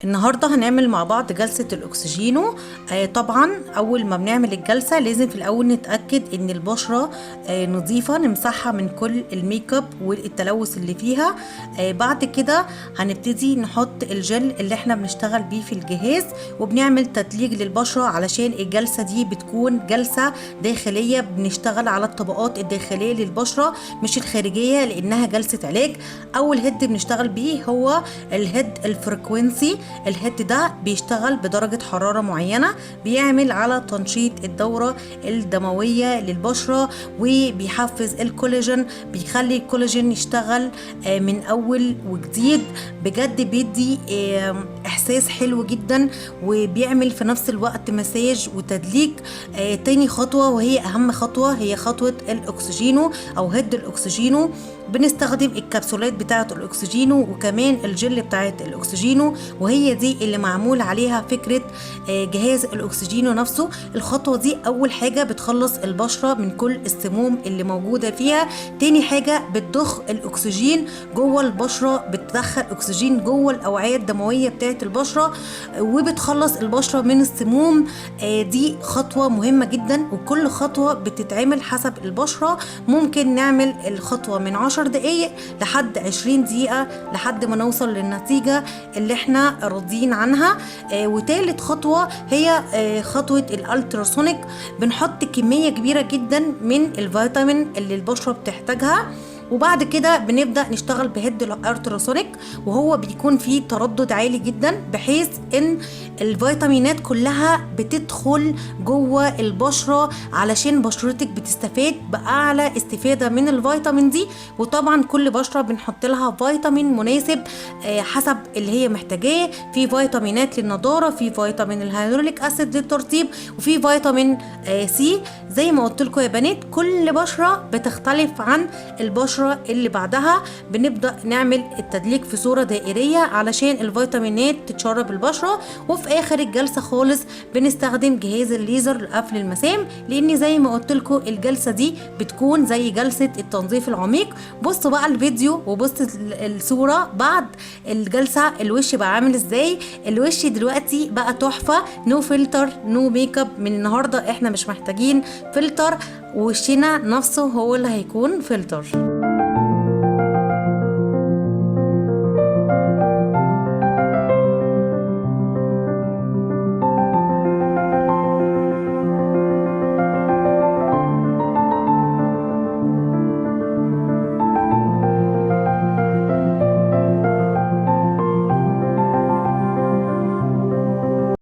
النهاردة هنعمل مع بعض جلسة الأكسجينو. طبعا أول ما بنعمل الجلسة لازم في الأول نتأكد إن البشرة نظيفة، نمسحها من كل الميك اب والتلوث اللي فيها. بعد كده هنبتدي نحط الجل اللي احنا بنشتغل بيه في الجهاز، وبنعمل تدليج للبشرة علشان الجلسة دي بتكون جلسة داخلية، بنشتغل على الطبقات الداخلية للبشرة مش الخارجية لأنها جلسة علاج. أول هيد بنشتغل بيه هو الهيد الفريكوينسي. الهيد ده بيشتغل بدرجة حرارة معينة، بيعمل على تنشيط الدورة الدموية للبشرة وبيحفز الكولاجين، بيخلي الكولاجين يشتغل من أول وجديد. بجد بيدي إحساس حلو جدا، وبيعمل في نفس الوقت مساج وتدليك. تاني خطوة وهي أهم خطوة هي خطوة الأكسجينو أو هيد الأكسجينو. بنستخدم الكبسولات بتاعة الأكسجينو وكمان الجل بتاعة الأكسجينو، وهي دي اللي معمول عليها فكرة جهاز الأكسجينو نفسه. الخطوة دي أول حاجة بتخلص البشرة من كل السموم اللي موجودة فيها. تاني حاجة بتضخ الأكسجين جوه البشرة، بتدخل أكسجين جوه الأوعية الدموية بتاعة البشرة وبتخلص البشرة من السموم. دي خطوة مهمة جدا، وكل خطوة بتتعمل حسب البشرة. ممكن نعمل الخطوة من 10 دقايق لحد 20 دقيقة لحد ما نوصل للنتيجة اللي احنا راضيين عنها. وتالت خطوة هي خطوة الالتراسونيك. بنحط كمية كبيرة جدا من الفيتامين اللي البشرة بتحتاجها، وبعد كده بنبدأ نشتغل بهيد الالتراسونيك، وهو بيكون فيه تردد عالي جدا بحيث ان الفيتامينات كلها بتدخل جوه البشرة علشان بشرتك بتستفاد بأعلى استفادة من الفيتامين دي. وطبعا كل بشرة بنحط لها فيتامين مناسب حسب اللي هي محتاجاه. في فيتامينات للنضارة، في فيتامين الهيالورونيك اسيد للترطيب، وفي فيتامين سي. زي ما قلت لكم يا بنات، كل بشرة بتختلف عن البشرة اللي بعدها. بنبدأ نعمل التدليك في صورة دائرية علشان الفيتامينات تتشرب البشرة. وفي اخر الجلسة خالص بنستخدم جهاز الليزر لقفل المسام، لان زي ما قلت لكم الجلسة دي بتكون زي جلسة التنظيف العميق. بصوا بقى الفيديو وبصوا الصورة بعد الجلسة الوش بقى عامل ازاي. الوش دلوقتي بقى تحفة، نو فلتر نو ميك اب. من النهاردة احنا مش محتاجين فلتر، وشنا نفسه هو اللي هيكون فلتر.